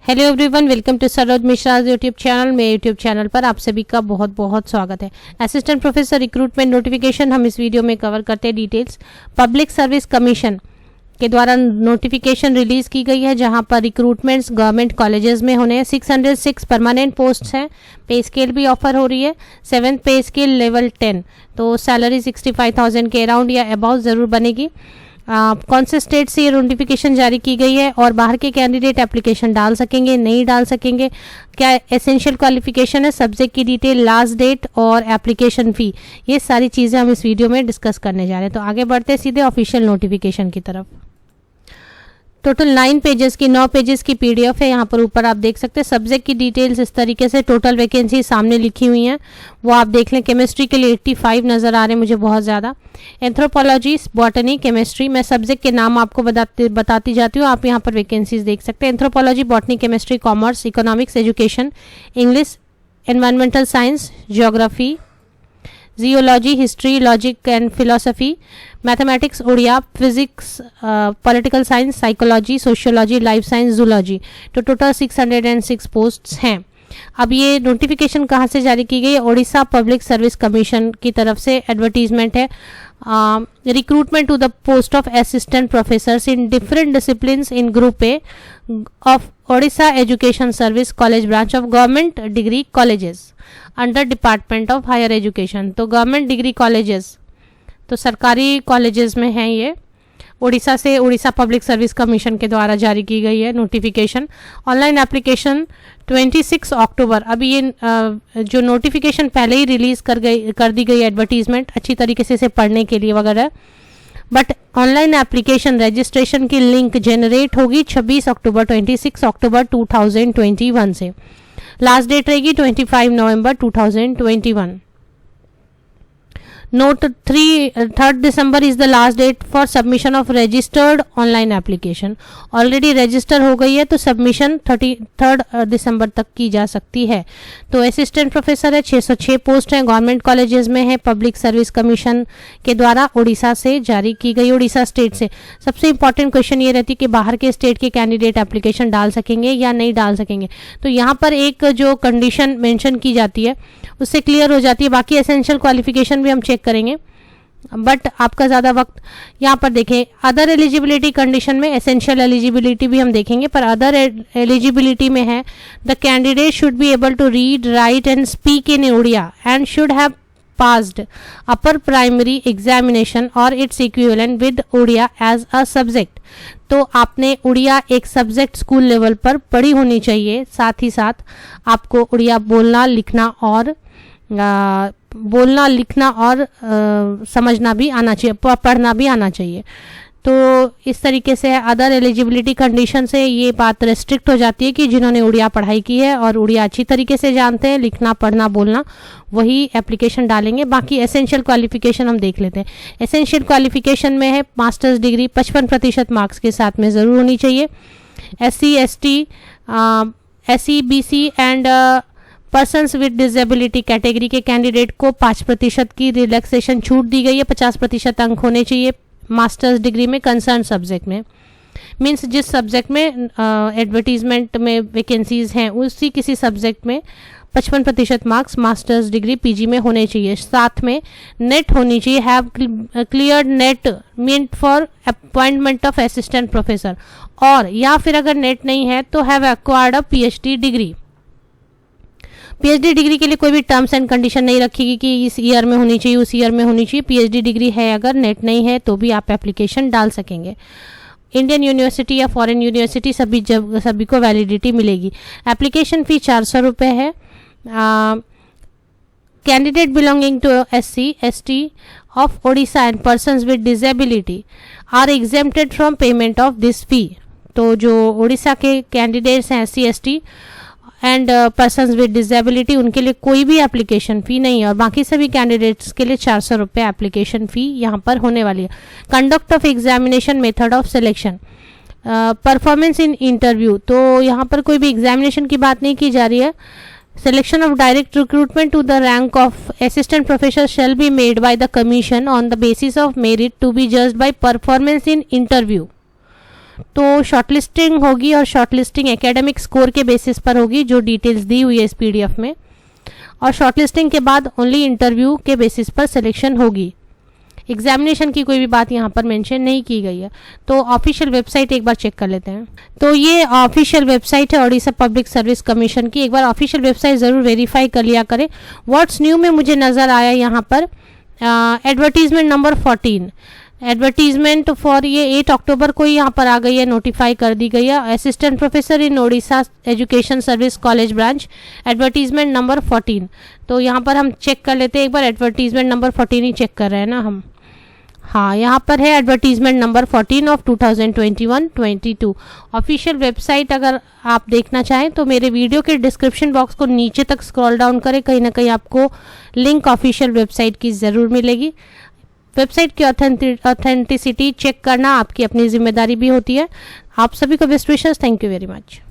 Hello everyone, welcome to Saroj Mishra YouTube channel. मेरे YouTube channel पर आप सभी का बहुत बहुत स्वागत है। असिस्टेंट प्रोफेसर रिक्रूटमेंट नोटिफिकेशन हम इस वीडियो में कवर करते हैं। डिटेल्स पब्लिक सर्विस कमीशन के द्वारा नोटिफिकेशन रिलीज की गई है, जहां पर रिक्रूटमेंट्स गवर्नमेंट कॉलेजेस में होने हैं। 606 परमानेंट पोस्ट्स हैं। पे स्केल भी ऑफर हो रही है, 7th पे स्केल लेवल 10, तो सैलरी 65,000 के अराउंड या अबाउट ज़रूर बनेगी। कौन से स्टेट से ये नोटिफिकेशन जारी की गई है और बाहर के कैंडिडेट एप्लीकेशन डाल सकेंगे नहीं डाल सकेंगे, क्या एसेंशियल क्वालिफिकेशन है, सब्जेक्ट की डिटेल, लास्ट डेट और एप्लीकेशन फ़ी, ये सारी चीज़ें हम इस वीडियो में डिस्कस करने जा रहे हैं। तो आगे बढ़ते हैं सीधे ऑफिशियल नोटिफिकेशन की तरफ। टोटल 9 पेजेस की 9 पेजेस की पीडीएफ है। यहाँ पर ऊपर आप देख सकते हैं सब्जेक्ट की डिटेल्स इस तरीके से टोटल वैकेंसी सामने लिखी हुई हैं, वो आप देख लें। केमिस्ट्री के लिए 85 नज़र आ रहे हैं मुझे बहुत ज़्यादा। एंथ्रोपोलॉजी, बॉटनी, केमिस्ट्री, मैं सब्जेक्ट के नाम आपको बताती जाती हूँ, आप यहाँ पर वैकेंसीज देख सकते हैं। Anthropology, botany, chemistry, commerce, economics, education, English, environmental science, geography, geology, history, logic and philosophy, mathematics, Odia, physics, political science, psychology, sociology, life science, zoology. तो टोटल 606 पोस्ट्स हैं। अब ये नोटिफिकेशन कहाँ से जारी की गई है? ओडिशा पब्लिक सर्विस कमीशन की तरफ से एडवर्टीजमेंट है। Recruitment to the post of assistant professors in different disciplines in group A of Odisha education service college branch of government degree colleges under department of higher education. तो government degree colleges तो सरकारी colleges में हैं ये। उड़ीसा से Odisha public service commission के द्वारा जारी की गई है नोटिफिकेशन। ऑनलाइन एप्लीकेशन 26 अक्टूबर। अभी ये जो नोटिफिकेशन पहले ही रिलीज कर दी गई एडवर्टीजमेंट अच्छी तरीके से इसे पढ़ने के लिए वगैरह, बट ऑनलाइन एप्लीकेशन रजिस्ट्रेशन की लिंक जनरेट होगी 26 अक्टूबर 2021 से। लास्ट डेट रहेगी 25 नवंबर 2021। Note 3rd December is the last date for submission of registered online application. Already register हो गई है तो सबमिशन 3rd दिसंबर तक की जा सकती है। तो असिस्टेंट प्रोफेसर है, 606 पोस्ट हैं, गवर्नमेंट कॉलेजेस में है, पब्लिक सर्विस कमीशन के द्वारा उड़ीसा से जारी की गई, उड़ीसा स्टेट से। सबसे इंपॉर्टेंट क्वेश्चन ये रहती है कि बाहर के स्टेट के कैंडिडेट एप्लीकेशन डाल सकेंगे या नहीं डाल सकेंगे। तो यहाँ पर एक जो कंडीशन मेंशन की जाती है उससे क्लियर हो जाती है। बाकी एसेंशियल क्वालिफिकेशन भी हम चेक करेंगे, बट आपका ज़्यादा वक्त यहाँ पर देखें। अदर एलिजिबिलिटी कंडीशन में एसेंशियल एलिजिबिलिटी भी हम देखेंगे, पर अदर एलिजिबिलिटी में है the candidate should be able to read, write and speak in Odia and should have passed upper primary examination or its equivalent with Odia as a subject. तो आपने उड़िया एक सब्जेक्ट स्कूल लेवल पर पढ़ी होनी चाहिए, साथ ही साथ आपको उड़िया बोलना लिखना और समझना भी आना चाहिए, पढ़ना भी आना चाहिए। तो इस तरीके से अदर एलिजिबिलिटी कंडीशन से ये बात रेस्ट्रिक्ट हो जाती है कि जिन्होंने उड़िया पढ़ाई की है और उड़िया अच्छी तरीके से जानते हैं, लिखना पढ़ना बोलना, वही एप्लीकेशन डालेंगे। बाकी एसेंशियल क्वालिफिकेशन हम देख लेते हैं। एसेंशियल क्वालिफिकेशन में है मास्टर्स डिग्री 55% मार्क्स के साथ में ज़रूर होनी चाहिए। SC ST SC BC and persons with disability category के कैंडिडेट को 5% की रिलैक्सेशन छूट दी गई है। 50% अंक होने चाहिए मास्टर्स डिग्री में कंसर्न सब्जेक्ट में। मीन्स जिस सब्जेक्ट में एडवर्टीजमेंट में वैकेंसीज हैं उसी किसी सब्जेक्ट में 55% मार्क्स मास्टर्स डिग्री PG में होने चाहिए। साथ में नेट होनी चाहिए, have clear NET meant for appointment of assistant professor, और या फिर अगर नेट नहीं है तो have acquired a PhD degree. PhD degree के लिए कोई भी टर्म्स एंड कंडीशन नहीं रखेगी कि इस ईयर में होनी चाहिए, उस ईयर में होनी चाहिए। PhD डिग्री है, अगर नेट नहीं है तो भी आप एप्लीकेशन डाल सकेंगे। इंडियन यूनिवर्सिटी या फॉरेन यूनिवर्सिटी सभी को वैलिडिटी मिलेगी। एप्लीकेशन फ़ी 400 रुपये है। Candidate belonging to SC ST of Odisha and persons with disability are exempted from payment of this fee. तो जो उड़ीसा के कैंडिडेट्स हैं SC ST and persons with disability, उनके लिए कोई भी एप्लीकेशन फ़ी नहीं है, और बाकी सभी कैंडिडेट्स के लिए 400 रुपये एप्लीकेशन फ़ी यहाँ पर होने वाली है। Conduct of examination, method of selection, performance in interview, तो यहाँ पर कोई भी एग्जामिनेशन की बात नहीं की जा रही है। Selection of direct recruitment to the rank of assistant professor shall be made by the commission on the basis of merit to be judged by performance in interview, तो शॉर्टलिस्टिंग होगी और शॉर्टलिस्टिंग एकेडमिक स्कोर के basis पर होगी, जो details दी हुई है इस पीडीएफ में। और शॉर्टलिस्टिंग के बाद ओनली इंटरव्यू के बेसिस पर सिलेक्शन होगी। एग्जामिनेशन की कोई भी बात यहाँ पर मेंशन नहीं की गई है। तो ऑफिशियल वेबसाइट एक बार चेक कर लेते हैं। तो ये ऑफिशियल वेबसाइट है ओडिशा पब्लिक सर्विस कमीशन की। एक बार ऑफिशियल वेबसाइट ज़रूर वेरीफाई कर लिया करें। व्हाट्स न्यू में मुझे नज़र आया यहाँ पर एडवर्टीजमेंट नंबर 14, एडवर्टीजमेंट फॉर ये 8 अक्टूबर को यहाँ पर आ गई है, नोटिफाई कर दी गई है। Assistant professor in Odisha education service college branch, advertisement number 14। तो यहाँ पर हम चेक कर लेते हैं एक बार, एडवर्टीजमेंट नंबर 14 ही चेक कर रहे हैं ना हम। हाँ, यहाँ पर है advertisement number 14 of 2021-22। Official website अगर आप देखना चाहें तो मेरे वीडियो के डिस्क्रिप्शन बॉक्स को नीचे तक स्क्रॉल डाउन करें, कहीं ना कहीं आपको लिंक ऑफिशियल वेबसाइट की ज़रूर मिलेगी। वेबसाइट की ऑथेंटिसिटी चेक करना आपकी अपनी जिम्मेदारी भी होती है। आप सभी को best wishes. Thank you very much.